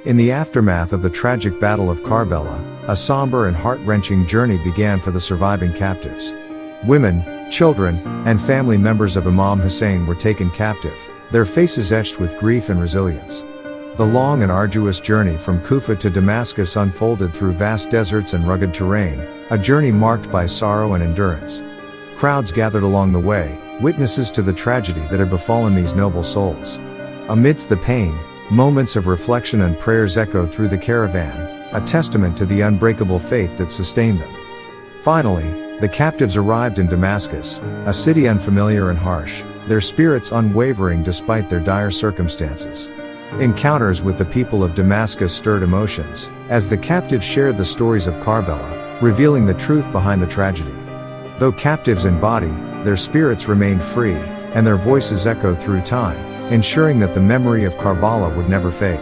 In the aftermath of the tragic Battle of Karbala, a somber and heart-wrenching journey began for the surviving captives. Women, children, and family members of Imam Hussain were taken captive, their faces etched with grief and resilience. The long and arduous journey from Kufa to Damascus unfolded through vast deserts and rugged terrain, a journey marked by sorrow and endurance. Crowds gathered along the way, witnesses to the tragedy that had befallen these noble souls. Amidst the pain, moments of reflection and prayers echoed through the caravan, a testament to the unbreakable faith that sustained them. Finally, the captives arrived in Damascus, a city unfamiliar and harsh, their spirits unwavering despite their dire circumstances. Encounters with the people of Damascus stirred emotions, as the captives shared the stories of Karbala, revealing the truth behind the tragedy. Though captives in body, their spirits remained free, and their voices echoed through time, ensuring that the memory of Karbala would never fade.